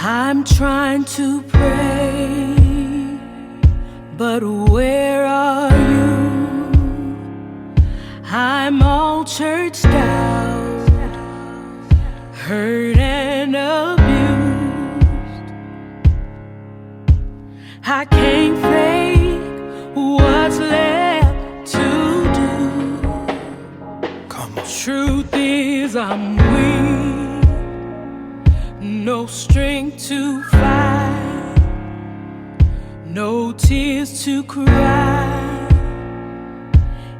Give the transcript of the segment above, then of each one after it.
I'm trying to pray, but where are you? I'm all churched out, hurt and abused. I can't fake what's left to do. Come on. Truth is I'm weak, no strength to fight, no tears to cry,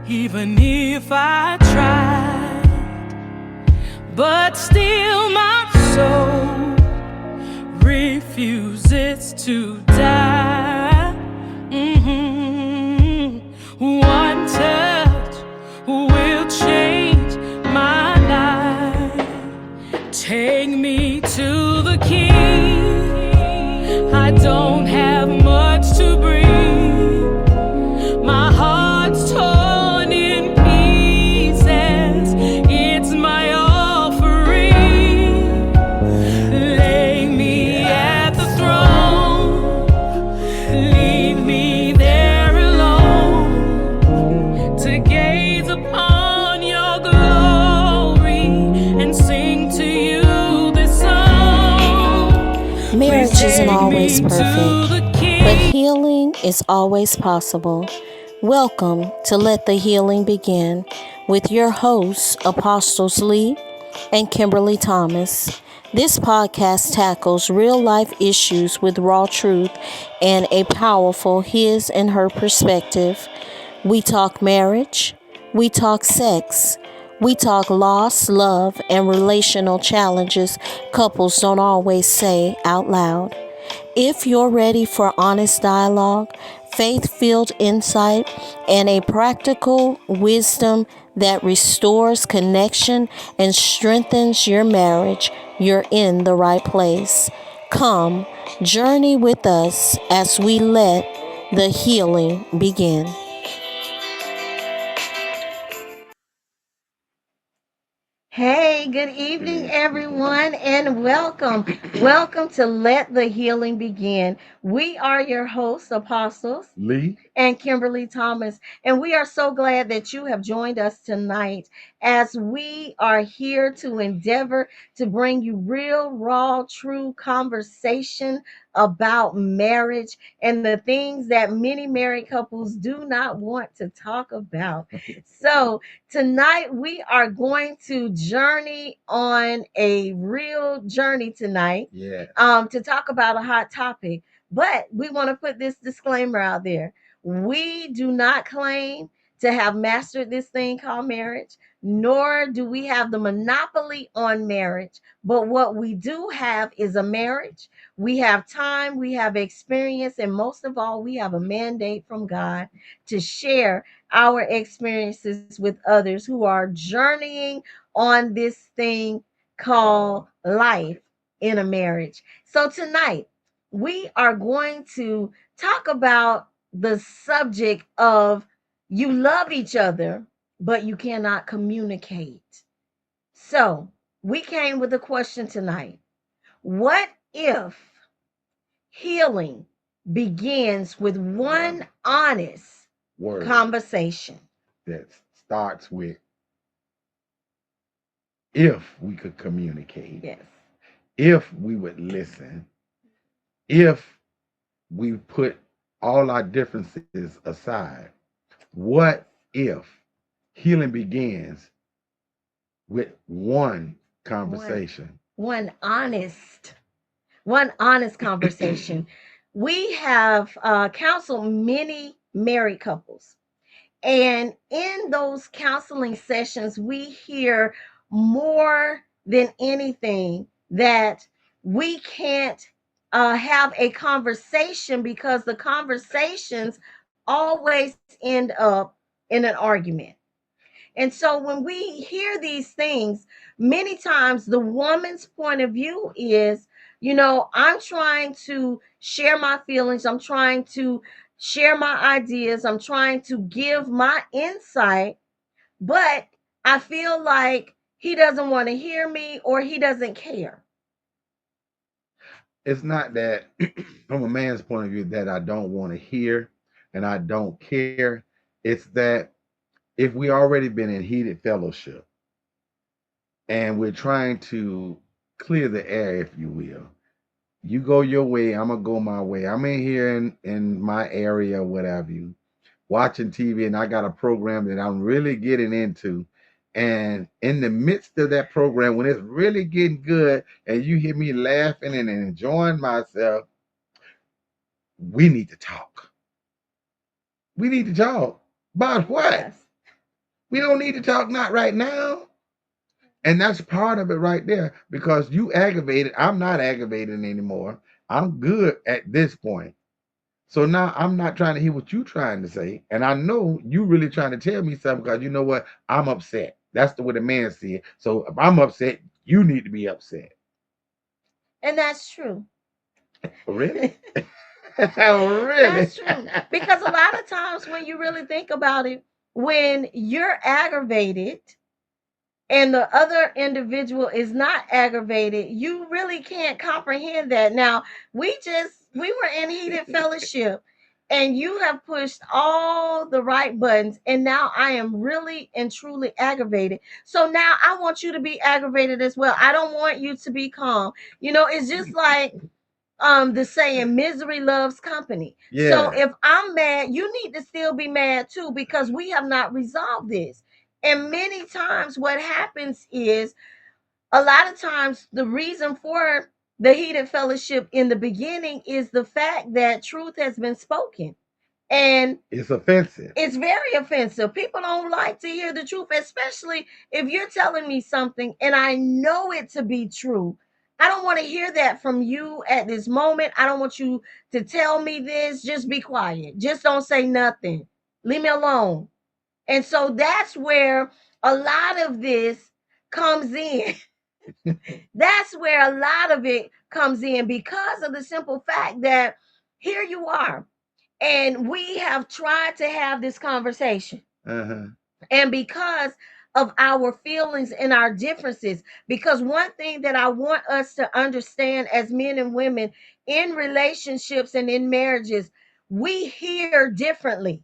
even if I tried. But still my soul refuses to die. One touch will change my life. Take me to the King. I don't have much to bring. My heart's torn in pieces. It's my offering. Lay me at the throne. Leave me there alone to gaze upon your glory and sing to you this song. Marriage isn't always perfect, but healing is always possible. Welcome to Let the Healing Begin with your hosts, Apostles Lee and Kimberly Thomas. This podcast tackles real life issues with raw truth and a powerful his and her perspective. We talk marriage, we talk sex, we talk loss, love, and relational challenges couples don't always say out loud. If you're ready for honest dialogue, faith-filled insight, and a practical wisdom that restores connection and strengthens your marriage, you're in the right place. Come, journey with us as we let the healing begin. Hey, good evening, everyone, and welcome. Welcome to Let the Healing Begin. We are your hosts, Apostles Lee and Kimberly Thomas, and we are so glad that you have joined us tonight as we are here to endeavor to bring you real, raw, true conversation about marriage and the things that many married couples do not want to talk about. So, tonight we are going to journey on a real journey tonight. Yeah. To talk about a hot topic. But we want to put this disclaimer out there. We do not claim to have mastered this thing called marriage, nor do we have the monopoly on marriage. But what we do have is a marriage. We have time, we have experience, and most of all, we have a mandate from God to share our experiences with others who are journeying on this thing called life in a marriage. So tonight, we are going to talk about the subject of you love each other, but you cannot communicate. So we came with a question tonight. What if healing begins with one honest Word conversation? that starts with if we could communicate, Yes. if we would listen, if we put all our differences aside. What if healing begins with one conversation? One honest conversation. We have counseled many married couples. And in those counseling sessions, we hear more than anything that we can't have a conversation because the conversations always end up in an argument. And so when we hear these things, many times the woman's point of view is, I'm trying to share my feelings, I'm trying to share my ideas, I'm trying to give my insight, but I feel like he doesn't want to hear me or he doesn't care. it's not that from a man's point of view that I don't want to hear and I don't care. It's that if we already been in heated fellowship and we're trying to clear the air, if you will, you go your way, I'm gonna go my way. I'm in here in my area, whatever you watching TV, and I got a program that I'm really getting into. And in the midst of that program, when it's really getting good, and you hear me laughing and enjoying myself, we need to talk. We need to talk. About what? Yes. We don't need to talk not right now. And that's part of it right there because you aggravated. I'm not aggravated anymore. I'm good at this point. So now I'm not trying to hear what you're trying to say. And I know you really trying to tell me something because you know what? I'm upset. That's the way the man see it. So if I'm upset, you need to be upset. And that's true. Really? Really? That's true. Because a lot of times when you really think about it, when you're aggravated and the other individual is not aggravated, you really can't comprehend that. Now, we were in heated fellowship and you have pushed all the right buttons and now I am really and truly aggravated. So now I want you to be aggravated as well. I don't want you to be calm. It's just like the saying misery loves company. So Yeah. if I'm mad, you need to still be mad too because we have not resolved this. And many times what happens is a lot of times the reason for the heated fellowship in the beginning is the fact that truth has been spoken. And It's offensive. it's very offensive. People don't like to hear the truth, especially if you're telling me something and I know it to be true. I don't want to hear that from you at this moment. I don't want you to tell me this. Just be quiet. Just don't say nothing. Leave me alone. And so that's where a lot of this comes in. That's where a lot of it comes in because of the simple fact that here you are and we have tried to have this conversation. Uh-huh. And because of our feelings and our differences, because one thing that I want us to understand as men and women in relationships and in marriages, we hear differently.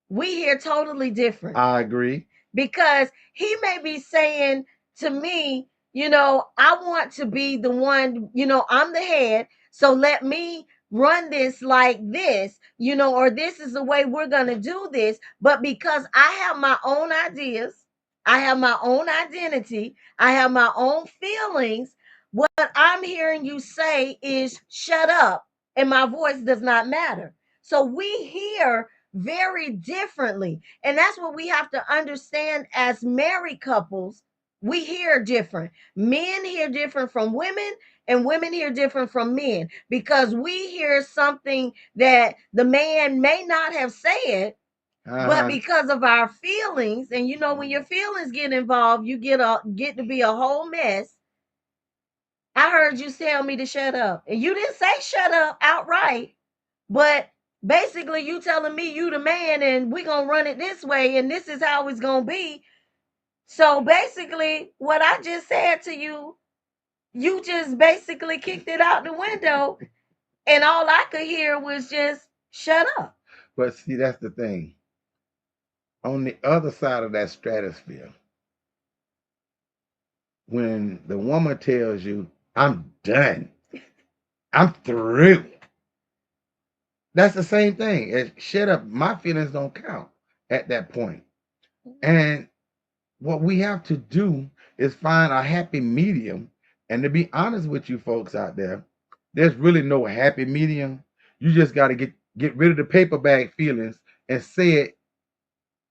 We hear totally different I agree. because he may be saying to me, I want to be the one, I'm the head. So let me run this like this, or this is the way we're going to do this. But because I have my own ideas, I have my own identity, I have my own feelings, what I'm hearing you say is shut up, and my voice does not matter. So we hear very differently. And that's what we have to understand as married couples. We hear different. Men hear different from women, and women hear different from men because we hear something that the man may not have said, but Uh-huh. because of our feelings, and when your feelings get involved, you get to be a whole mess. I heard you tell me to shut up, and you didn't say shut up outright, but basically, you telling me you the man and we gonna run it this way and this is how it's gonna be. So basically, what I just said to you, you just basically kicked it out the window, and all I could hear was just shut up. But see, that's the thing. On the other side of that stratosphere, when the woman tells you, I'm done, I'm through, that's the same thing. Shut up. My feelings don't count at that point. And what we have to do is find a happy medium. And to be honest with you folks out there, there's really no happy medium. You just got to get rid of the paper bag feelings and say it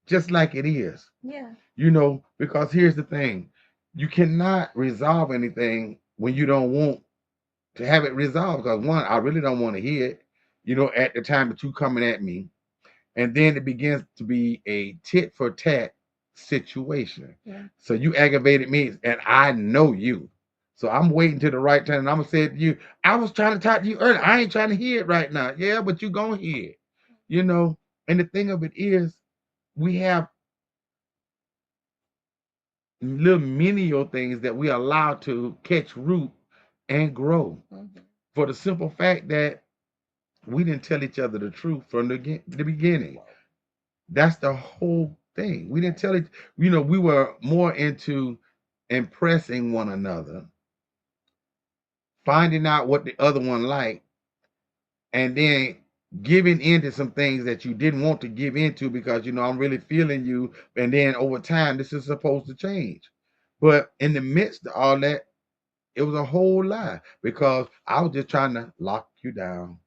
just like it is. Yeah. Because here's the thing. You cannot resolve anything when you don't want to have it resolved. Because one, I really don't want to hear it, at the time that you coming at me. And then it begins to be a tit for tat situation. Yeah. So you aggravated me, and I know you. So I'm waiting to the right time, and I'm gonna say to you, I was trying to talk to you earlier. I ain't trying to hear it right now. Yeah, but you gonna hear it. And the thing of it is, we have little menial things that we allow to catch root and grow. Mhm. for the simple fact that we didn't tell each other the truth from the beginning. That's the whole thing. We didn't tell it, we were more into impressing one another, finding out what the other one liked, and then giving into some things that you didn't want to give into because I'm really feeling you, and then over time this is supposed to change. But in the midst of all that, it was a whole lie because I was just trying to lock you down.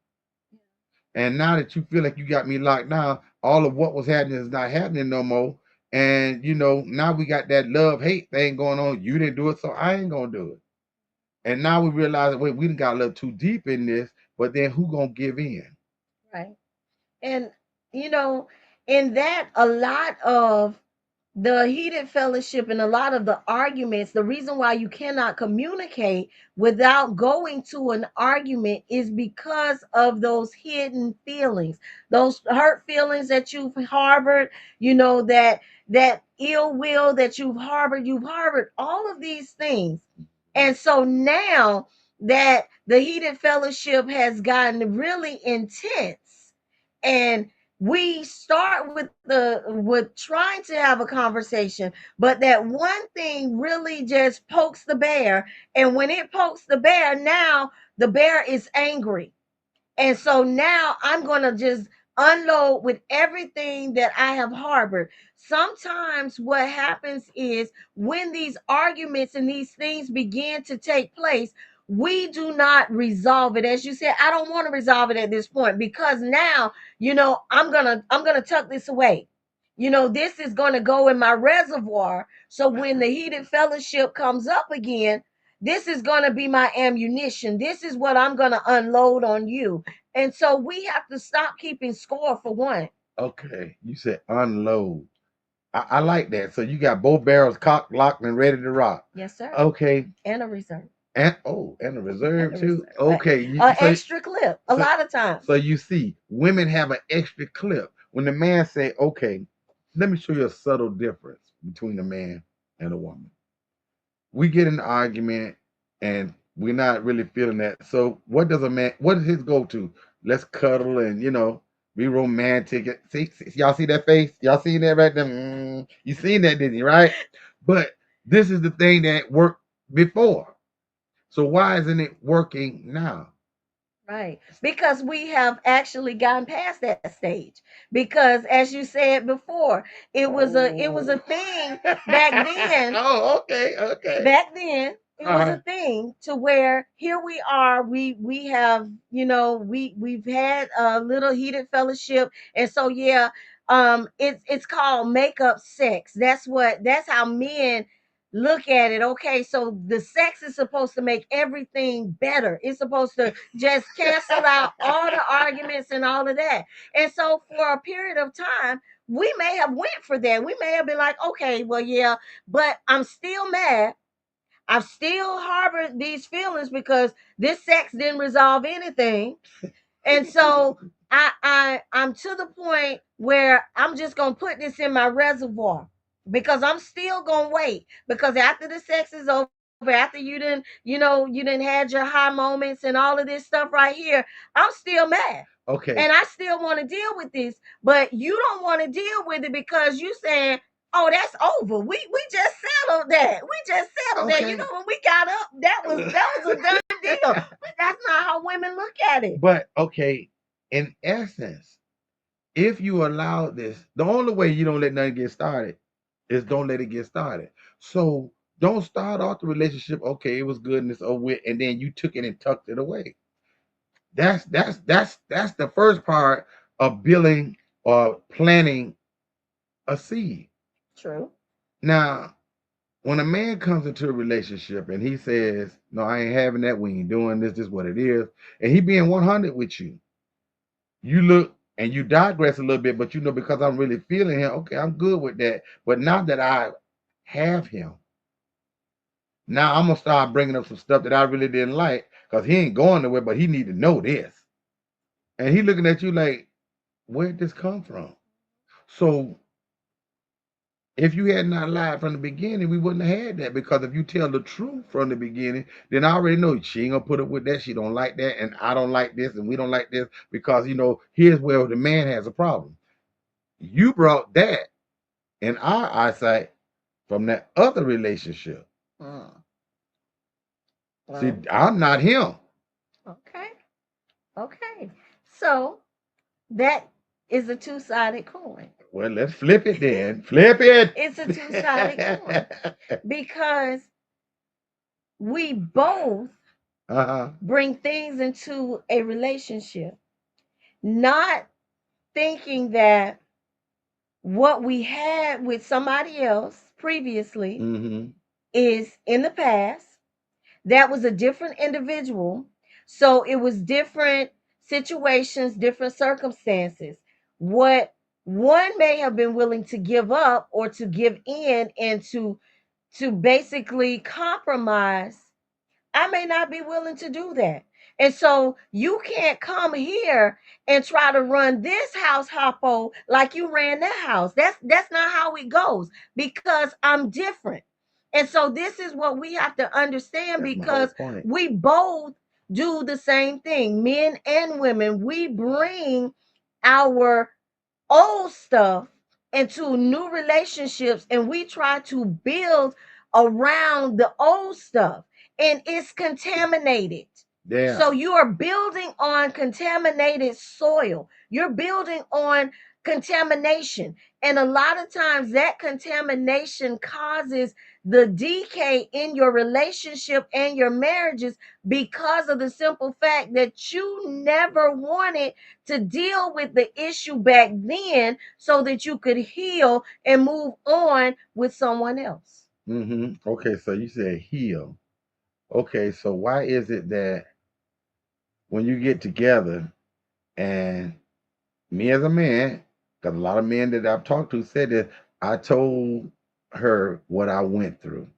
And now that you feel like you got me locked down, all of what was happening is not happening no more. And now we got that love hate thing going on. You didn't do it, so I ain't gonna do it. And now we realize, wait, we done got a little too deep in this. But then who gonna give in? Right. And you know, in that, a lot of the heated fellowship and a lot of the arguments, the reason why you cannot communicate without going to an argument is because of those hidden feelings, those hurt feelings that you've harbored, that ill will that you've harbored all of these things. And so now that the heated fellowship has gotten really intense, and we start with trying to have a conversation, but that one thing really just pokes the bear. And when it pokes the bear, now the bear is angry, and so now I'm going to just unload with everything that I have harbored. Sometimes what happens is when these arguments and these things begin to take place, we do not resolve it. As you said, I don't want to resolve it at this point because now, I'm going to tuck this away. This is going to go in my reservoir. So when the heated fellowship comes up again, this is going to be my ammunition. This is what I'm going to unload on you. And so we have to stop keeping score for one. Okay, you said unload. I like that. So you got both barrels cocked, locked, and ready to rock. Yes, sir. Okay. And a reserve. And a reserve And a too. reserve. Okay, Extra clip. A lot of times. so you see, women have an extra clip. When the man say, "Okay, let me show you a subtle difference between a man and a woman." We get in an argument and we're not really feeling that. So what does a man? What is his go to? Let's cuddle and be romantic. Y'all see that face? Y'all seen that right there? You seen that, didn't you? Right? But this is the thing that worked before. So why isn't it working now? Right. Because we have actually gotten past that stage. Because as you said before, it was a thing back then. Oh, okay, okay. Back then it was a thing to where here we are, we have, we've had a little heated fellowship. And so yeah, it's called makeup sex. That's how men look at it. Okay, so the sex is supposed to make everything better. It's supposed to just cancel out all the arguments and all of that. And so for a period of time, we may have went for that. We may have been like, okay, well, yeah, but I'm still mad. I've still harbored these feelings because this sex didn't resolve anything. And so I'm to the point where I'm just gonna put this in my reservoir because I'm still gonna wait. Because after the sex is over, after you didn't had your high moments and all of this stuff right here, I'm still mad. Okay. And I still want to deal with this, but you don't want to deal with it because you saying, "Oh, that's over. We just settled that. We just settled that." Okay. When we got up, that was a done deal. But that's not how women look at it. But okay, in essence, if you allow this, the only way you don't let nothing get started is don't let it get started. So don't start off the relationship. Okay, it was good and it's over with, and then you took it and tucked it away. That's the first part of building or planting a seed. True. Now, when a man comes into a relationship and he says, "No, I ain't having that. We ain't doing this. This is what it is," and he being 100 with you, you look and you digress a little bit, but because I'm really feeling him, okay, I'm good with that. But now that I have him, now I'm gonna start bringing up some stuff that I really didn't like because he ain't going nowhere, but he need to know this. And he looking at you like, where'd this come from? So If you had not lied from the beginning, we wouldn't have had that. Because if you tell the truth from the beginning, then I already know she ain't gonna put up with that. She don't like that, and I don't like this, and we don't like this. Because here's where the man has a problem. You brought that in our eyesight from that other relationship. Mm. See, Well, I'm not him. okay. Okay. So that is a two-sided coin. Well, let's flip it then. Flip it. It's a two-sided coin because we both Uh-huh. bring things into a relationship, not thinking that what we had with somebody else previously Mm-hmm. is in the past. That was a different individual. So it was different situations, different circumstances. What one may have been willing to give up or to give in and to basically compromise, I may not be willing to do that. And so you can't come here and try to run this house hoppo like you ran that house. That's not how it goes because I'm different. And so this is what we have to understand That's my whole because point. we both do the same thing, men and women. We bring our old stuff into new relationships and we try to build around the old stuff and it's contaminated. Yeah. So you are building on contaminated soil. You're building on contamination. And a lot of times that contamination causes the decay in your relationship and your marriages because of the simple fact that you never wanted to deal with the issue back then so that you could heal and move on with someone else. Mm-hmm. Okay, so you said heal. Okay, so why is it that when you get together and me as a man, because a lot of men that I've talked to said that I told her what I went through.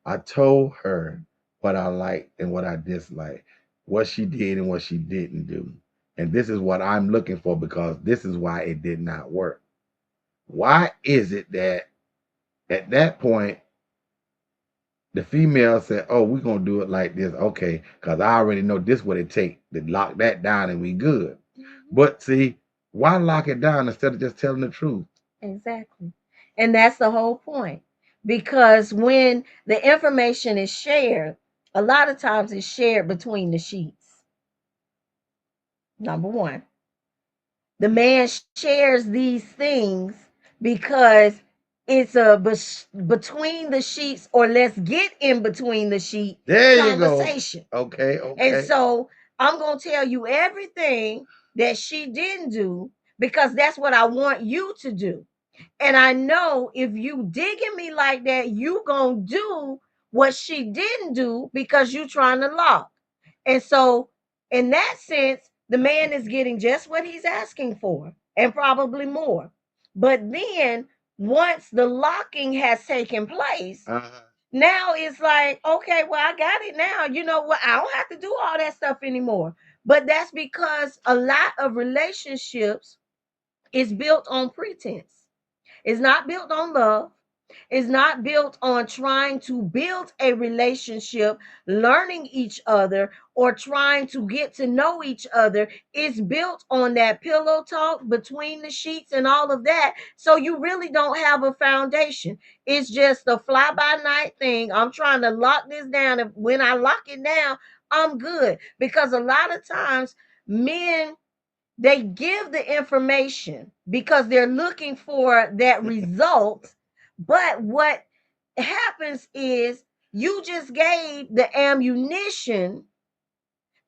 I told her what I liked and what I disliked, what she did and what she didn't do. And this is what I'm looking for because this is why it did not work. Why is it that at that point the female said, "Oh, we're gonna do it like this, okay? Because I already know this what it take to lock that down and we good." But see, why lock it down instead of just telling the truth? Exactly. And that's the whole point. Because when the information is shared, a lot of times it's shared between the sheets. Number one, the man shares these things because it's a between the sheets or let's get in between the sheet There you go. conversation. Okay, And okay. so I'm going to tell you everything that she didn't do because that's what I want you to do. And I know if you digging me like that, you gonna do what she didn't do because you trying to lock. And so in that sense, the man is getting just what he's asking for and probably more. But then once the locking has taken place, Uh-huh. now it's like, okay, well, I got it now. You know what? I don't have to do all that stuff anymore. But that's because a lot of relationships is built on pretense. It's not built on love. It's not built on trying to build a relationship, learning each other, or trying to get to know each other. It's built on that pillow talk between the sheets and all of that. So you really don't have a foundation. It's just a fly by night thing. I'm trying to lock this down. And when I lock it down, I'm good. Because a lot of times, men they give the information because they're looking for that result. But what happens is you just gave the ammunition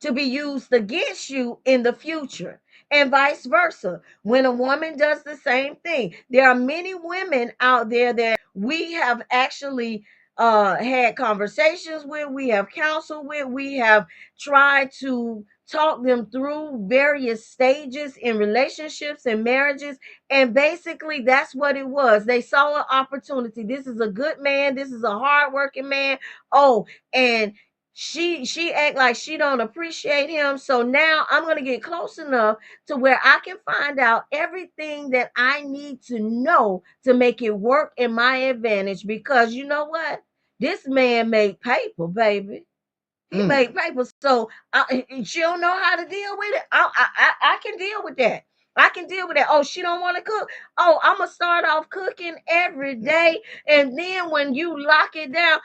to be used against you in the future, and vice versa. When a woman does the same thing, there are many women out there that we have actually had conversations with, we have counseled with, we have tried to talk them through various stages in relationships and marriages. And basically, that's what it was. They saw an opportunity. This is a good man, this is a hardworking man. Oh, and She act like she don't appreciate him. So now I'm gonna get close enough to where I can find out everything that I need to know to make it work in my advantage. Because you know what? This man made paper, baby. He Mm. made paper. So she don't know how to deal with it. I can deal with that. I can deal with that. Oh, she don't want to cook. Oh, I'm gonna start off cooking every day, and then when you lock it down,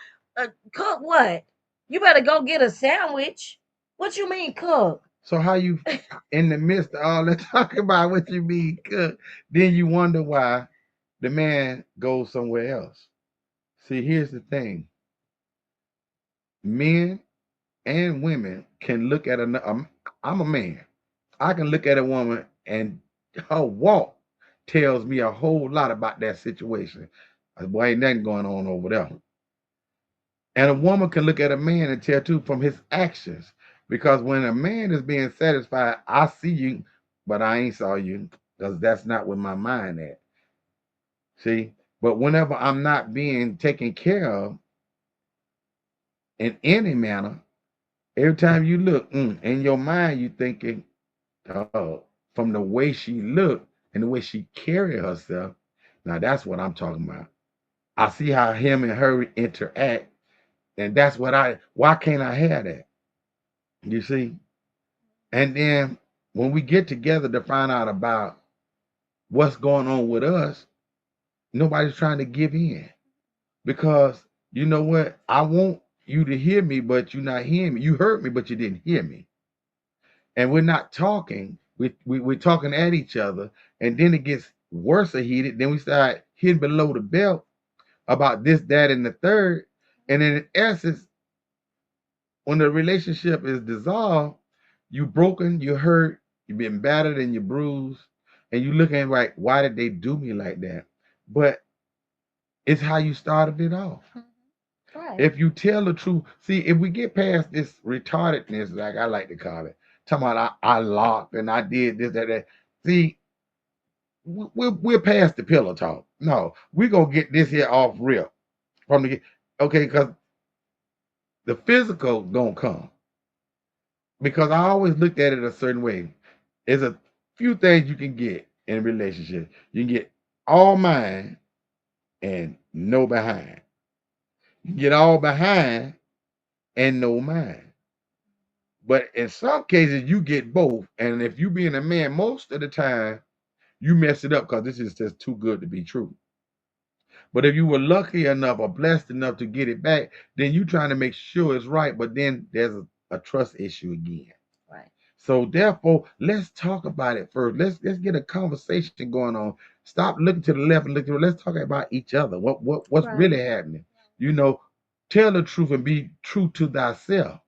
cook what? You better go get a sandwich. What you mean cook? So how you in the midst of all that talking about what you mean cook, then you wonder why the man goes somewhere else. See, here's the thing: men and women can look at another. I'm a man. I can look at a woman and her walk tells me a whole lot about that situation. Boy, ain't nothing going on over there. And a woman can look at a man and tell too from his actions. Because when a man is being satisfied, I see you, but I ain't saw you because that's not where my mind at. See? But whenever I'm not being taken care of in any manner, every time you look, in your mind, you thinking, oh, from the way she looked and the way she carried herself. Now that's what I'm talking about. I see how him and her interact, and that's what why can't I have that? You see? And then when we get together to find out about what's going on with us, nobody's trying to give in. Because you know what? I want you to hear me, but you're not hearing me. You heard me, but you didn't hear me. And we're not talking. We're talking at each other, and then it gets worse or heated. Then we start hitting below the belt about this, that, and the third. And then in essence, when the relationship is dissolved, you broken, you hurt, you've been battered and you bruised, and you looking like, why did they do me like that? But it's how you started it off. Right. If you tell the truth, see, if we get past this retardedness, like I like to call it, talking about I locked and I did this, that. See, we're past the pillow talk. No, we're gonna get this here off rip from the okay, because the physical gonna come. Because I always looked at it a certain way. There's a few things you can get in a relationship. You can get all mine and no behind. You can get all behind and no mind. But in some cases, you get both. And if you being a man, most of the time, you mess it up because this is just too good to be true. But if you were lucky enough or blessed enough to get it back, then you trying to make sure it's right. But then there's a trust issue again. Right. So therefore, let's talk about it first. Let's get a conversation going on. Stop looking to the left and look to the right. Let's talk about each other. What's Right. really happening? You know, tell the truth and be true to thyself.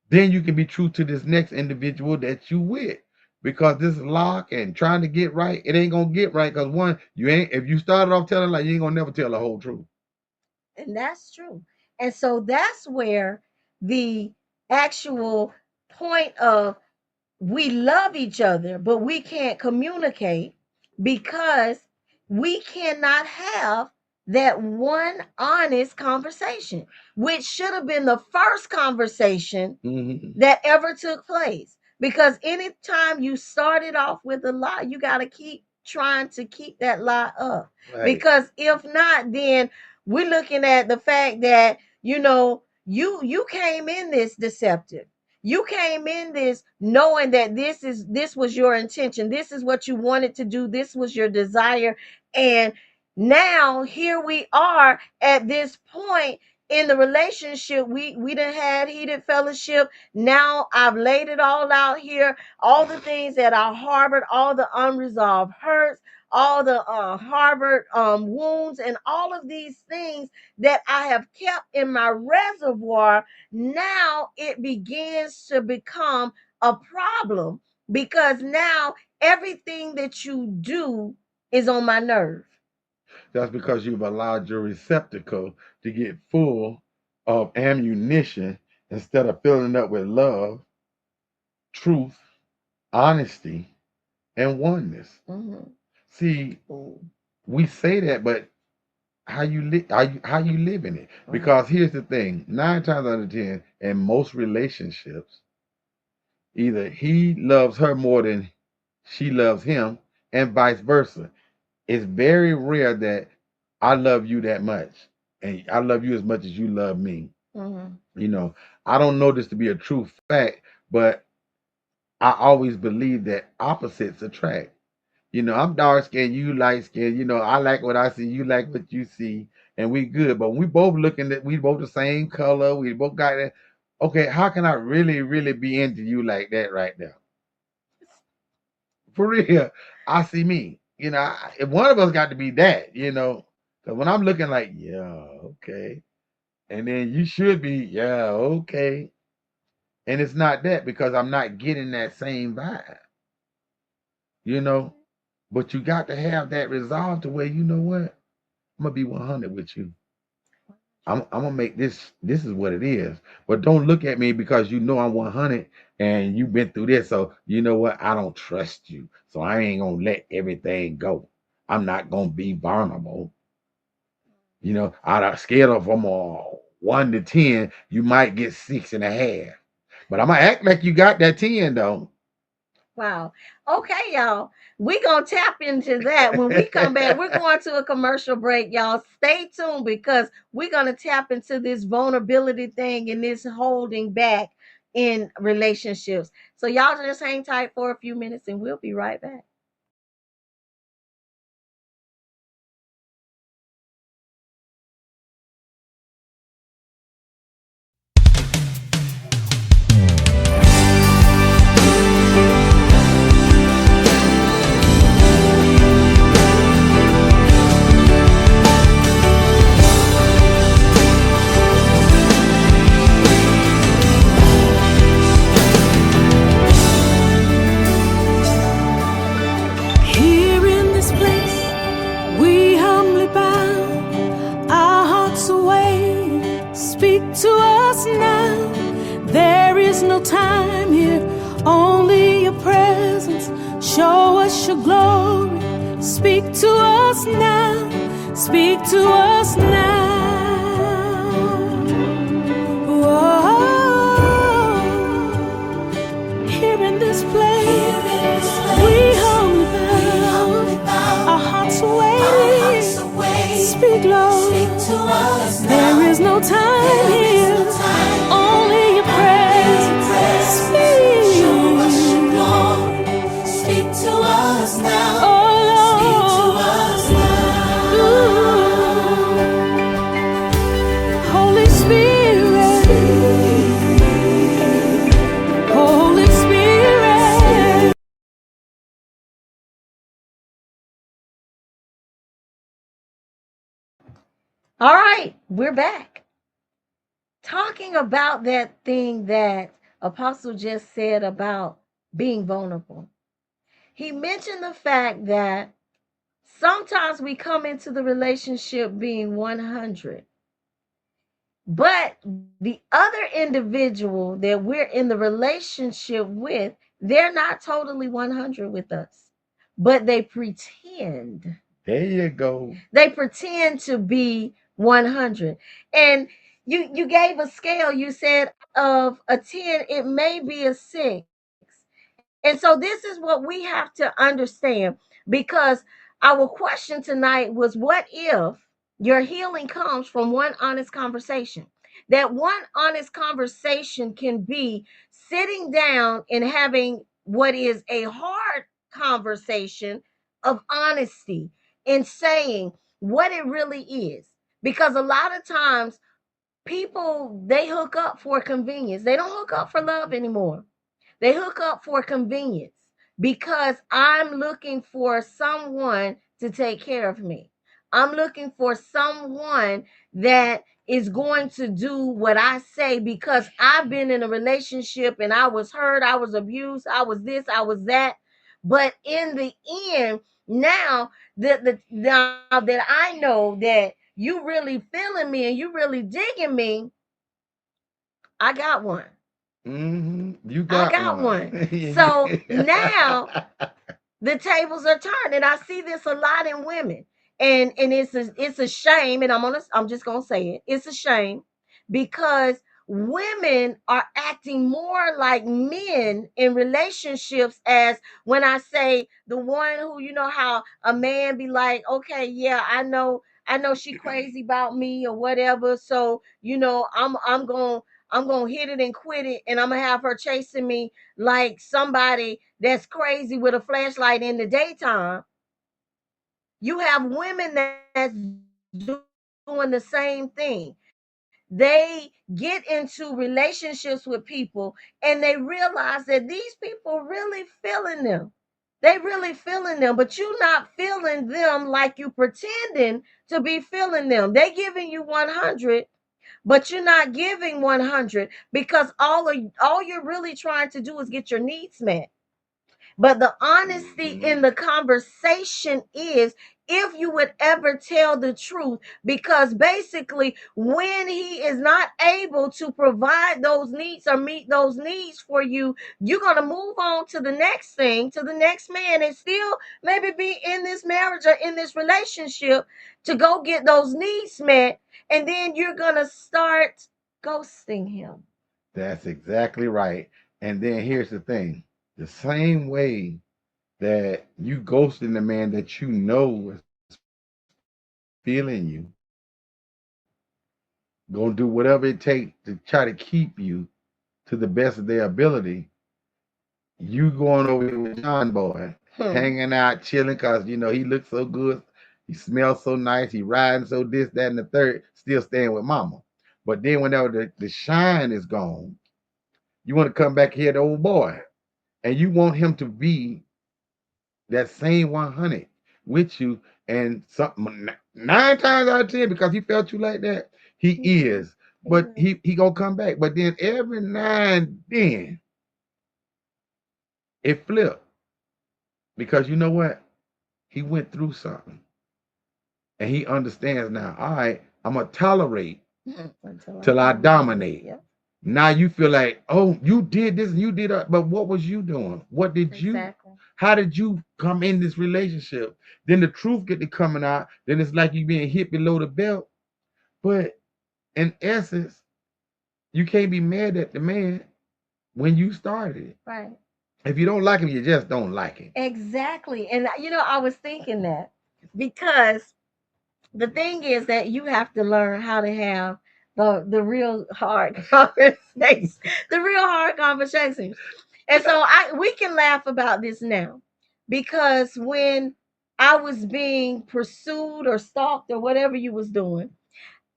Then you can be true to this next individual that you with. Because this lock and trying to get right, it ain't gonna get right. Because one, you ain't if you started off telling like you ain't gonna never tell the whole truth. And that's true. And so that's where the actual point of we love each other, but we can't communicate because we cannot have that one honest conversation, which should have been the first conversation that ever took place. Because anytime you started off with a lie, you got to keep trying to keep that lie up. Right. Because if not, then we're looking at the fact that, you came in this deceptive. You came in this knowing that this was your intention. This is what you wanted to do. This was your desire. And now here we are at this point in the relationship. We done had heated fellowship. Now I've laid it all out here, all the things that I harbored, all the unresolved hurts, all the harbored wounds, and all of these things that I have kept in my reservoir. Now it begins to become a problem because now everything that you do is on my nerve. That's because you've allowed your receptacle to get full of ammunition instead of filling it up with love, truth, honesty, and oneness. Mhm. See, we say that, but how you living it. Right. Because here's the thing: 9 times out of 10, in most relationships, either he loves her more than she loves him, and vice versa. It's very rare that I love you that much, and I love you as much as you love me. Mm-hmm. You know, I don't know this to be a true fact, but I always believe that opposites attract. I'm dark skinned, you light skinned. I like what I see, you like what you see, and we good. But when we both looking at, we both the same color, we both got that. Okay, how can I really, really be into you like that right now? For real, I see me. If one of us got to be that, because when I'm looking like, yeah, okay, and then you should be, yeah, okay, and it's not that because I'm not getting that same vibe, you know. But you got to have that resolve to where you know what I'm gonna be 100 with you. I'm gonna make this. This is what it is. But don't look at me because you know I'm 100 and you've been through this. So you know what? I don't trust you. So I ain't gonna let everything go. I'm not gonna be vulnerable. Out of scale of from 1 to 10, you might get 6.5. But I'm gonna act like you got that 10 though. Wow. Okay, y'all. We're going to tap into that when we come back. We're going to a commercial break, y'all. Stay tuned because we're going to tap into this vulnerability thing and this holding back in relationships. So, y'all just hang tight for a few minutes and we'll be right back. Here in this place, we humbly bow our hearts away. Speak to us now. There is no time here, only your presence. Show us your glory. Speak to us now. Speak to us now. Whoa. Here in this place, we humbly bow our hearts away. Speak, Lord. There is no time here, only your presence. Speak to us now. Oh Lord. Ooh. Holy Spirit. Holy Spirit. All right, we're back. Talking about that thing that Apostle just said about being vulnerable. He mentioned the fact that sometimes we come into the relationship being 100, but the other individual that we're in the relationship with, they're not totally 100 with us, but they pretend. There you go. They pretend to be 100. And you gave a scale. You said of a 10, it may be a 6. And so this is what we have to understand because our question tonight was what if your healing comes from one honest conversation? That one honest conversation can be sitting down and having what is a hard conversation of honesty and saying what it really is. Because a lot of times people they hook up for convenience. They don't hook up for love anymore. They hook up for convenience because I'm looking for someone to take care of me. I'm looking for someone that is going to do what I say because I've been in a relationship and I was hurt, I was abused, I was this, I was that. But in the end, now that I know that you really feeling me and you really digging me, I got one. You I got got one. one. So now the tables are turned, and I see this a lot in women. And it's a shame, and I'm just gonna say it. It's a shame because women are acting more like men in relationships. As when I say the one who, you know how a man be like, okay, yeah, I know she crazy about me or whatever, so I'm gonna hit it and quit it, and I'm gonna have her chasing me like somebody that's crazy with a flashlight in the daytime. You have women that's doing the same thing. They get into relationships with people and they realize that these people really feeling them. They really feeling them, but you not feeling them like you pretending to be feeling them. They giving you 100, but you're not giving 100 because all you're really trying to do is get your needs met. But the honesty in the conversation is if you would ever tell the truth, because basically, when he is not able to provide those needs or meet those needs for you, you're going to move on to the next thing, to the next man, and still maybe be in this marriage or in this relationship to go get those needs met. And then you're going to start ghosting him. That's exactly right. And then here's the thing: the same way that you ghosting the man that you know is feeling you, gonna do whatever it takes to try to keep you to the best of their ability. You going over here with John Boy, hanging out, chilling, cause you know he looks so good, he smells so nice, he riding so this, that, and the third, still staying with mama. But then whenever the shine is gone, you want to come back here to old boy. And you want him to be that same 100 with you. And something 9 times out of 10, because he felt you like that, he is. But he gonna come back. But then every now and then it flipped. Because you know what? He went through something. And he understands now, all right, I'm gonna tolerate till I dominate. Yep. Now you feel like, oh, you did this and you did that, but what was you doing? What did you? How did you come in this relationship? Then the truth get to coming out. Then it's like you being hit below the belt. But in essence, you can't be mad at the man when you started. Right. If you don't like him, you just don't like him. Exactly. And I was thinking that because the thing is that you have to learn how to have the real hard conversations, the real hard conversations. And so we can laugh about this now because when I was being pursued or stalked or whatever you was doing,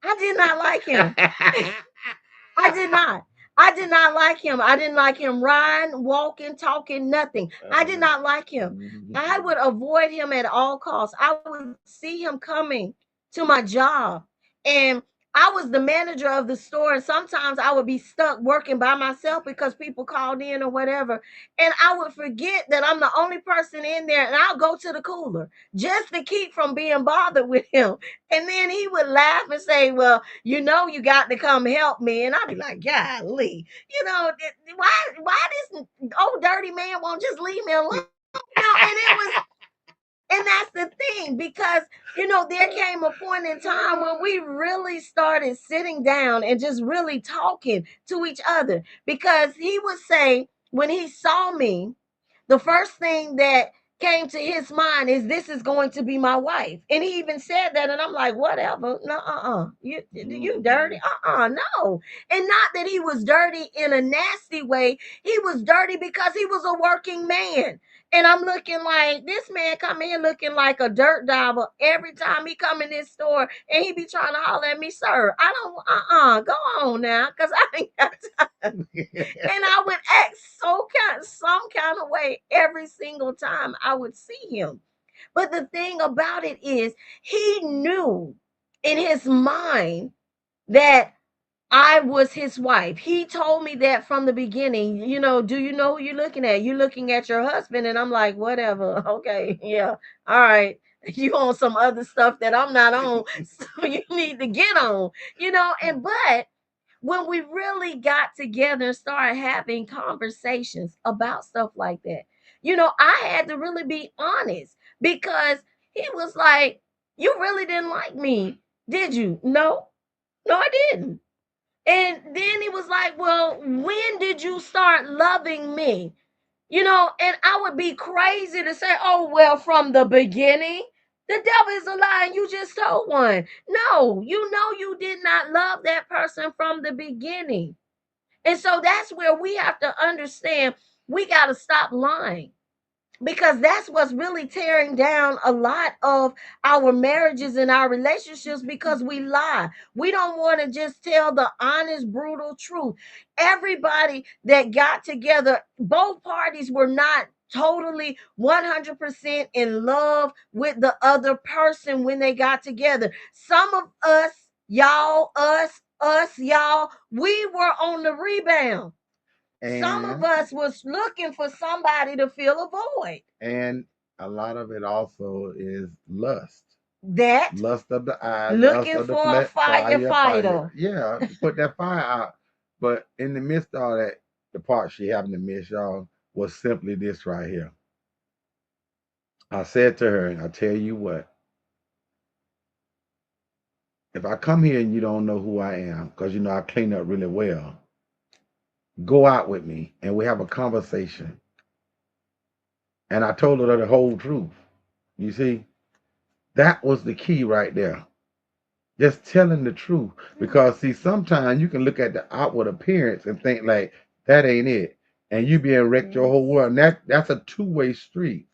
I did not like him. I did not. I did not like him. I didn't like him riding, walking, talking, nothing. I did not like him. I would avoid him at all costs. I would see him coming to my job. And I was the manager of the store. And sometimes I would be stuck working by myself because people called in or whatever. And I would forget that I'm the only person in there. And I'll go to the cooler just to keep from being bothered with him. And then he would laugh and say, well, you got to come help me. And I'd be like, golly, why this old dirty man won't just leave me alone? And that's the thing, because there came a point in time when we really started sitting down and just really talking to each other, because he would say when he saw me, the first thing that came to his mind is, this is going to be my wife. And he even said that, and I'm like, whatever. No, you dirty. No. And not that he was dirty in a nasty way. He was dirty because he was a working man. And I'm looking like, this man come in looking like a dirt dauber every time he come in this store, and he be trying to holler at me, sir. I don't, go on now, because I ain't got time. And I would act some kind of way every single time I would see him. But the thing about it is, he knew in his mind that I was his wife. He told me that from the beginning. Do you know who you're looking at? You're looking at your husband. And I'm like, whatever. Okay, yeah. All right. You on some other stuff that I'm not on. So you need to get on. But when we really got together and started having conversations about stuff like that, I had to really be honest, because he was like, You really didn't like me, did you? No, no, I didn't. And then he was like, well, when did you start loving me? And I would be crazy to say, oh, well, from the beginning. The devil is a lie, and you just told one. No, you did not love that person from the beginning. And so that's where we have to understand we got to stop lying, because that's what's really tearing down a lot of our marriages and our relationships, because we lie. We don't want to just tell the honest, brutal truth. Everybody that got together, both parties were not totally 100% in love with the other person when they got together. Some of us, y'all, us, y'all, we were on the rebound. Some of And us was looking for somebody to fill a void. and a lot of it also is lust. That Lust of the eye, lust looking of the for a flesh, fire, fire. firefighter. Yeah, to put that fire out. But in the midst of all that, the part she happened to miss, y'all, was simply this right here. I said to her, and I tell you what, if I come here and you don't know who I am, because you know I clean up really well, go out with me and we have a conversation. And I told her the whole truth. You see, that was the key right there. Just telling the truth. Because see, sometimes you can look at the outward appearance and think like that ain't it. And you being wrecked your whole world. And that's a two-way street,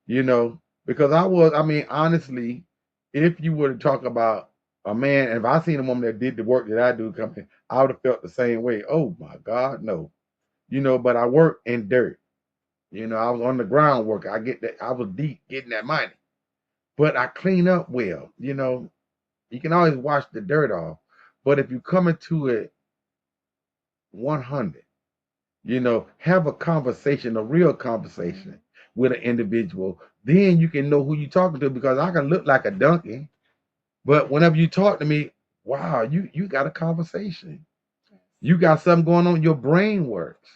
you know. Because I mean, honestly, if you were to talk about a man, and if I seen a woman that did the work that I do come in, I would have felt the same way. Oh my God, no. But I work in dirt. I was on the ground work. I get that. I was deep getting that money, but I clean up well. You can always wash the dirt off, but if you come into it 100, have a conversation, a real conversation with an individual, then you can know who you're talking to. Because I can look like a donkey, but whenever you talk to me, wow, you got a conversation. You got something going on. Your brain works.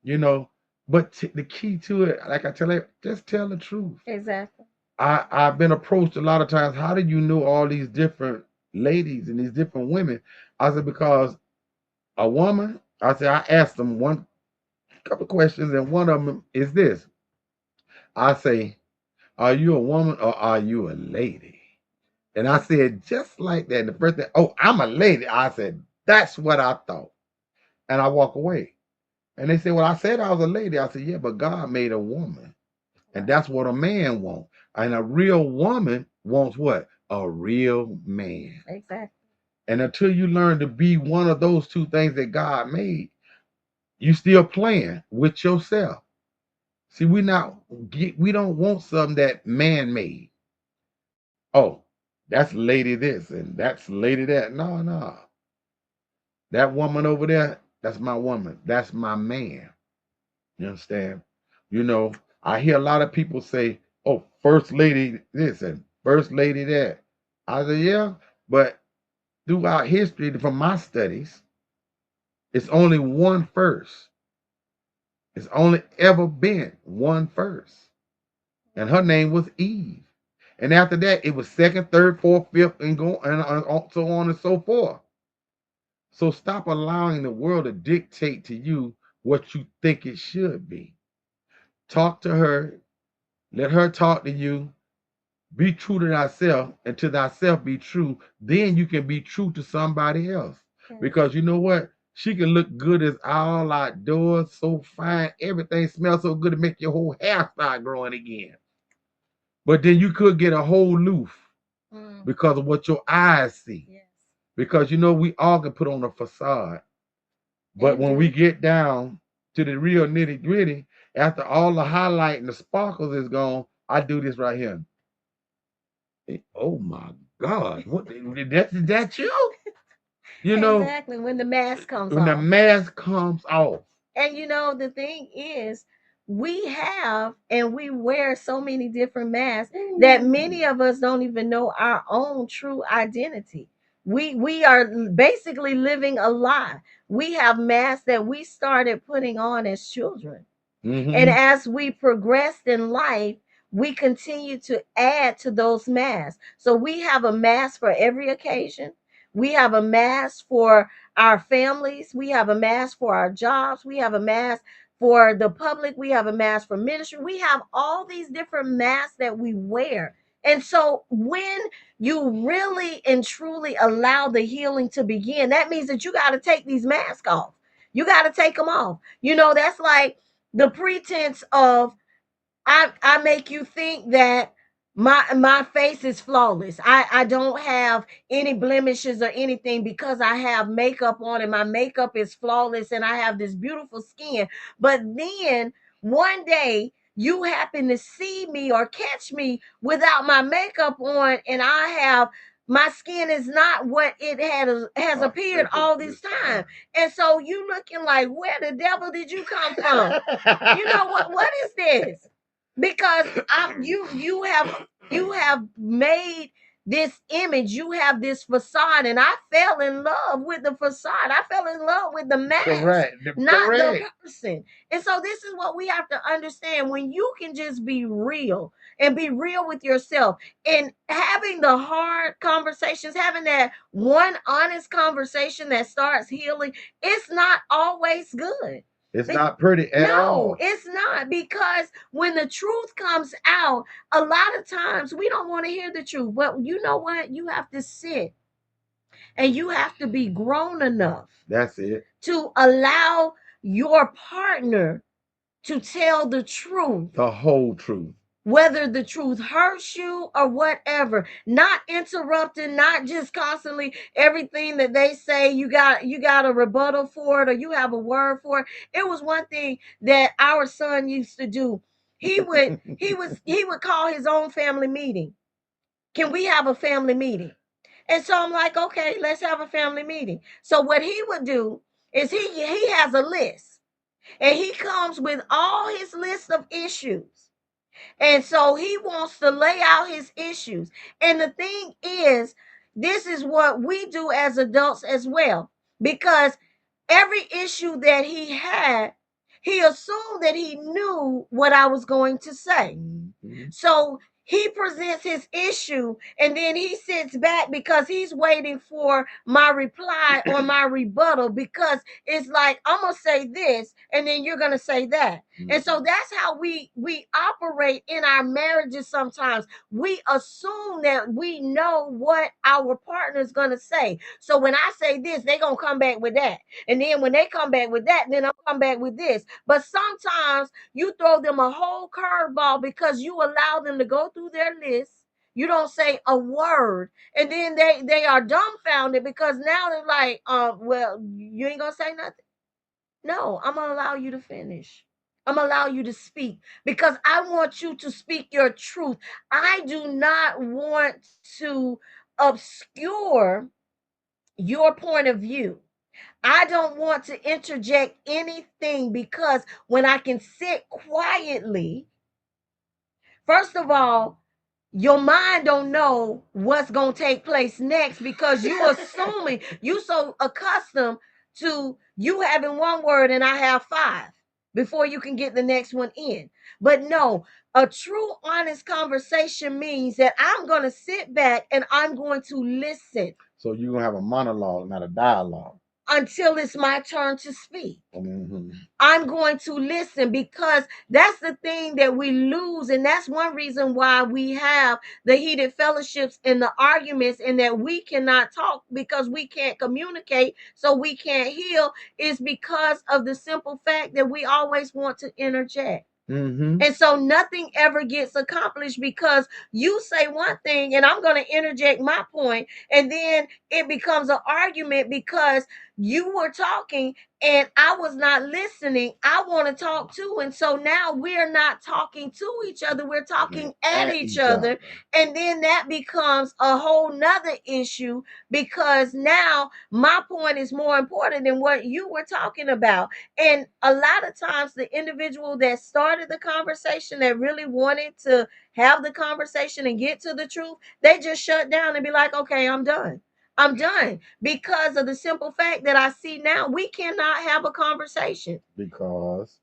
You know, but the key to it, like I tell you, just tell the truth. Exactly. I've been approached a lot of times. How did you know all these different ladies and these different women? I said, because a woman. I said, I asked them one couple questions, and one of them is this. I say, are you a woman or are you a lady? And I said, just like that. And the first thing, oh, I'm a lady. I said, that's what I thought. And I walk away. And they said, well, I said I was a lady. I said, yeah, but God made a woman. And that's what a man wants. And a real woman wants what? A real man. Exactly. And until you learn to be one of those two things that God made, you still playing with yourself. See, we don't want something that man made. Oh, that's lady this and that's lady that. No, no. That woman over there, that's my woman. That's my man. You understand? You know, I hear a lot of people say, oh, first lady this and first lady that. I say, yeah, but throughout history, from my studies, it's only one first. It's only ever been one first. And her name was Eve. And after that, it was second, third, fourth, fifth, and so on and so forth. So stop allowing the world to dictate to you what you think it should be. Talk to her. Let her talk to you. Be true to thyself, and to thyself be true. Then you can be true to somebody else. Because you know what? She can look good as all outdoors, so fine. Everything smells so good to make your whole hair start growing again. But then you could get a whole loof because of what your eyes see. Yes. Because we all can put on a facade. But when we get down to the real nitty gritty, after all the highlight and the sparkles is gone, I do this right here. Oh my God! What that you? Exactly, when the mask comes when off. the mask comes off. And the thing is, we have and we wear so many different masks that many of us don't even know our own true identity. We are basically living a lie. We have masks that we started putting on as children. And as we progressed in life, we continue to add to those masks. So we have a mask for every occasion. We have a mask for our families. We have a mask for our jobs. We have a mask for the public. We have a mask for ministry. We have all these different masks that we wear. And so when you really and truly allow the healing to begin, that means that you got to take these masks off. You got to take them off. That's like the pretense of I make you think that my face is flawless. I don't have any blemishes or anything because I have makeup on and my makeup is flawless and I have this beautiful skin. But then one day you happen to see me or catch me without my makeup on and I have my skin is not what it has appeared all this time. And so you looking like, where the devil did you come from? What is this? Because you have made this image, you have this facade, and I fell in love with the facade. I fell in love with the mask, Correct. not Correct. the person. And so this is what we have to understand: when you can just be real and be real with yourself, and having the hard conversations, having that one honest conversation that starts healing, it's not always good. It's not pretty at all. No, it's not, because when the truth comes out, a lot of times we don't want to hear the truth. But you know what? You have to sit and you have to be grown enough. That's it. To allow your partner to tell the truth. The whole truth. Whether the truth hurts you or whatever, not interrupting, not just constantly everything that they say you got a rebuttal for it or you have a word for it. It was one thing that our son used to do. He would call his own family meeting. Can we have a family meeting? And so I'm like, okay, let's have a family meeting. So what he would do is he has a list and he comes with all his list of issues. And so he wants to lay out his issues. And the thing is, this is what we do as adults as well. Because every issue that he had, he assumed that he knew what I was going to say. Mm-hmm. So he presents his issue and then he sits back because he's waiting for my reply or my rebuttal, because it's like, I'm gonna say this and then you're gonna say that. Mm-hmm. And so that's how we operate in our marriages. Sometimes we assume that we know what our partner is gonna say. So when I say this, they're gonna come back with that. And then when they come back with that, then I'll come back with this. But sometimes you throw them a whole curveball because you allow them to go through their list. You don't say a word. And then they are dumbfounded because now they're like, well, you ain't gonna say nothing. No, I'm gonna allow you to finish. I'm gonna allow you to speak because I want you to speak your truth. I do not want to obscure your point of view. I don't want to interject anything, because when I can sit quietly, first of all, your mind don't know what's going to take place next, because you assuming, you so accustomed to you having one word and I have five before you can get the next one in. But no, a true honest conversation means that I'm going to sit back and I'm going to listen. So you're going to have a monologue, not a dialogue. Until it's my turn to speak. Mm-hmm. I'm going to listen, because that's the thing that we lose. And that's one reason why we have the heated fellowships and the arguments, and that we cannot talk because we can't communicate, so we can't heal, is because of the simple fact that we always want to interject. Mm-hmm. And so nothing ever gets accomplished because you say one thing and I'm going to interject my point, and then it becomes an argument because you were talking and I was not listening. I want to talk too. And so now we're not talking to each other. We're talking at each other. And then that becomes a whole nother issue, because now my point is more important than what you were talking about. And a lot of times the individual that started the conversation, that really wanted to have the conversation and get to the truth, they just shut down and be like, okay, I'm done. I'm done, because of the simple fact that I see now we cannot have a conversation. Because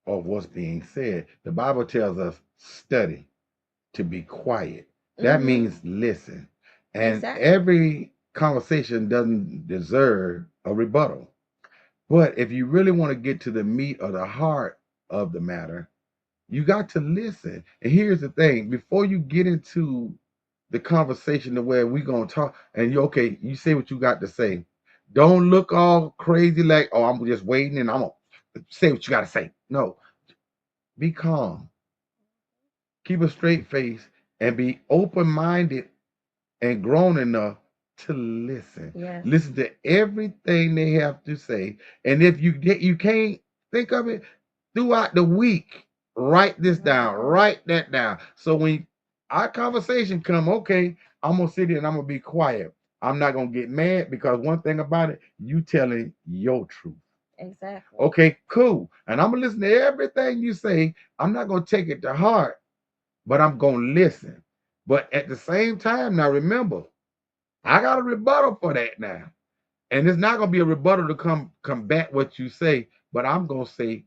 of what's being said. The Bible tells us study to be quiet. That means listen. And Exactly. every conversation doesn't deserve a rebuttal. But if you really want to get to the meat or the heart of the matter, you got to listen. And here's the thing, before you get into the conversation the way we're going to talk, and you okay, you say what you got to say. Don't look all crazy like, oh, I'm just waiting and I'm going to say what you got to say. No, be calm. Keep a straight face and be open minded and grown enough to listen. Yes. Listen to everything they have to say. And if you can't think of it throughout the week, write this down, write that down. So when our conversation come, okay, I'm gonna sit here and I'm gonna be quiet. I'm not gonna get mad because one thing about it, you telling your truth. Exactly. Okay, cool. And I'm gonna listen to everything you say. I'm not gonna take it to heart, but I'm gonna listen. But at the same time, now remember, I got a rebuttal for that now. And it's not gonna be a rebuttal to combat what you say, but I'm gonna say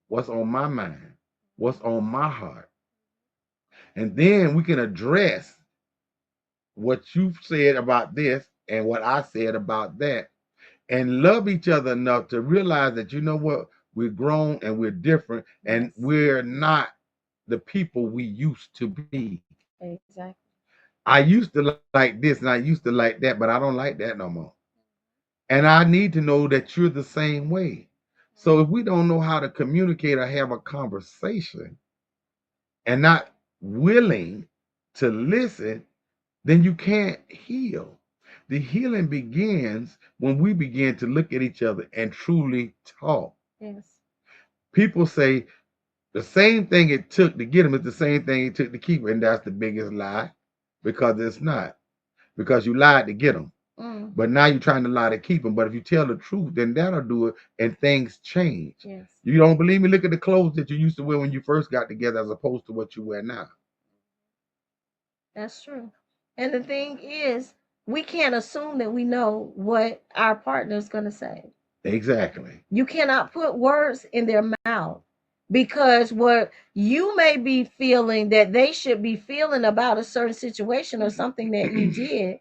what's on my mind, what's on my heart. And then we can address what you've said about this and what I said about that, and love each other enough to realize that you know what, we're grown and we're different, and Yes. we're not the people we used to be. Exactly. I used to like this and I used to like that, but I don't like that no more. And I need to know that you're the same way. So if we don't know how to communicate or have a conversation and not willing to listen, then you can't heal. The healing begins when we begin to look at each other and truly talk. Yes. People say the same thing it took to get them is the same thing it took to keep them, and that's the biggest lie because it's not. Because you lied to get them. But now you're trying to lie to keep them. But if you tell the truth, then that'll do it, and things change. Yes. You don't believe me? Look at the clothes that you used to wear when you first got together, as opposed to what you wear now. That's true. And the thing is, we can't assume that we know what our partner is going to say. Exactly. You cannot put words in their mouth because what you may be feeling that they should be feeling about a certain situation or something that you did,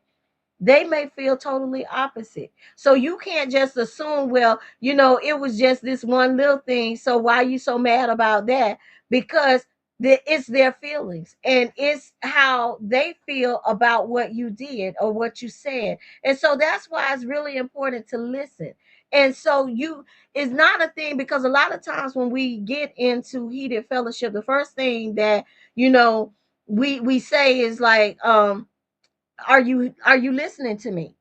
they may feel totally opposite. So you can't just assume, well, it was just this one little thing. So why are you so mad about that? Because it's their feelings and it's how they feel about what you did or what you said. And so that's why it's really important to listen. And so it's not a thing because a lot of times when we get into heated fellowship, the first thing that, we say is like, are you listening to me?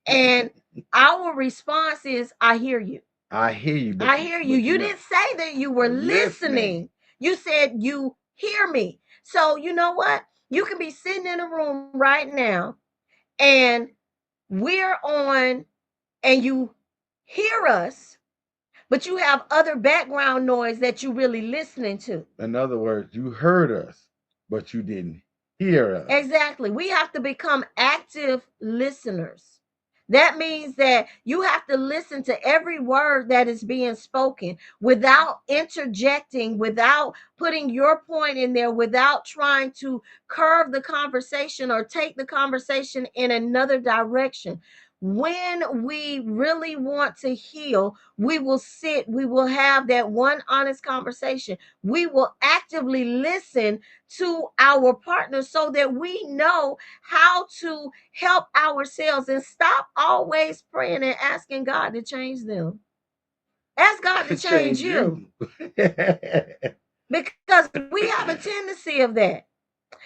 And our response is, I hear you. I hear you, I hear you. You didn't say that you were listening. You said you hear me. So you know what? You can be sitting in a room right now and we're on and you hear us, but you have other background noise that you really listening to. In other words, you heard us, but you didn't hear us. Exactly. We have to become active listeners. That means that you have to listen to every word that is being spoken without interjecting, without putting your point in there, without trying to curve the conversation or take the conversation in another direction. When we really want to heal, we will sit, we will have that one honest conversation. We will actively listen to our partners so that we know how to help ourselves and stop always praying and asking God to change them. Ask God to change you. Because we have a tendency of that.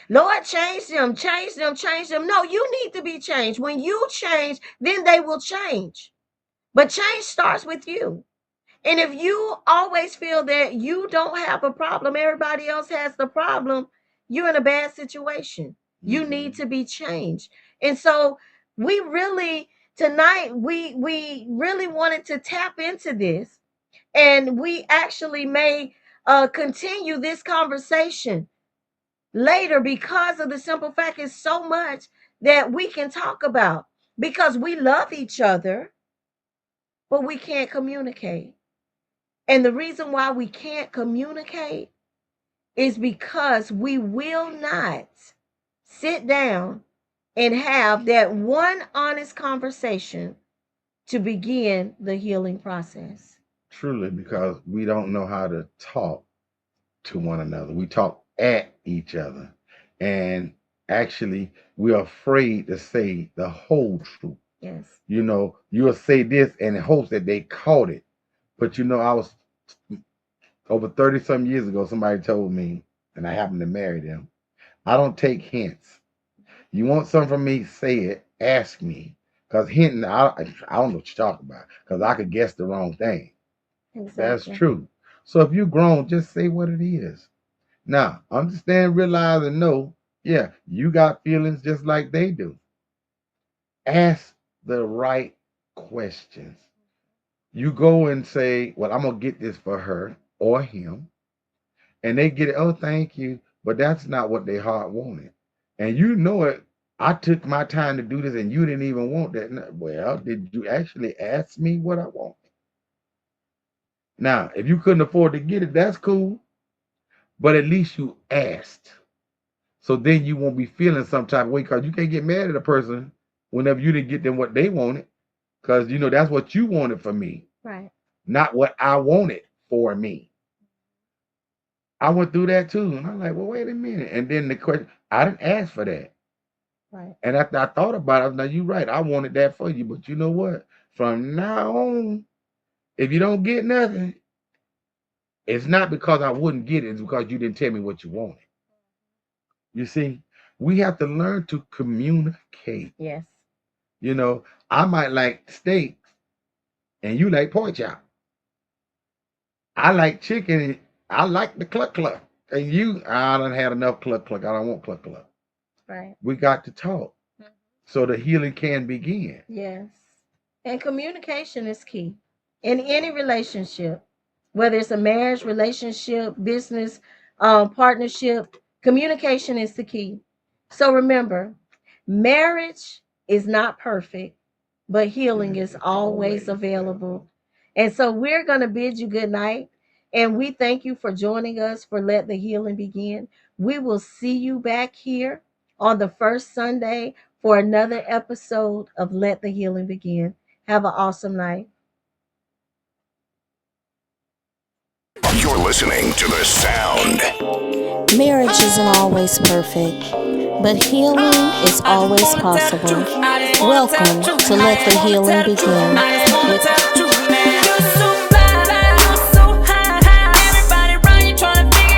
Lord, change them, change them, change them. No, you need to be changed. When you change, then they will change. But change starts with you. And if you always feel that you don't have a problem, everybody else has the problem, you're in a bad situation. You need to be changed. And so we really tonight we really wanted to tap into this, and we actually may continue this conversation later because of the simple fact it's so much that we can talk about because we love each other, but we can't communicate. And the reason why we can't communicate is because we will not sit down and have that one honest conversation to begin the healing process. Truly, because we don't know how to talk to one another. We talk at each other. And actually, we're afraid to say the whole truth. Yes. You'll say this in hopes that they caught it. But I was over 30 some years ago, somebody told me, and I happened to marry them, I don't take hints. You want something from me, say it, ask me. Because hinting, I don't know what you're talking about. Because I could guess the wrong thing. Exactly. That's true. So if you're grown, just say what it is. Now, understand, realize, and know, yeah, you got feelings just like they do. Ask the right questions. You go and say, well, I'm going to get this for her or him. And they get it, oh, thank you. But that's not what their heart wanted. And you know it. I took my time to do this and you didn't even want that. Well, did you actually ask me what I want? Now, if you couldn't afford to get it, that's cool. But at least you asked. So then you won't be feeling some type of way because you can't get mad at a person whenever you didn't get them what they wanted. Because that's what you wanted for me. Right. Not what I wanted for me. I went through that too. And I'm like, well, wait a minute. And then the question, I didn't ask for that. Right. And after I thought about it, I was like, you're right. I wanted that for you. But you know what? From now on, if you don't get nothing, it's not because I wouldn't get it. It's because you didn't tell me what you wanted. You see, we have to learn to communicate. Yes. I might like steak and you like pork chop. I like chicken and I like the cluck cluck. And I done had enough cluck cluck. I don't want cluck cluck. Right. We got to talk so the healing can begin. Yes. And communication is key in any relationship, whether it's a marriage, relationship, business, partnership. Communication is the key. So remember, marriage is not perfect, but healing is always available. And so we're going to bid you good night. And we thank you for joining us for Let the Healing Begin. We will see you back here on the first Sunday for another episode of Let the Healing Begin. Have an awesome night. You're listening to the sound. Marriage isn't always perfect, but healing is always possible. Welcome to Let the Healing Begin with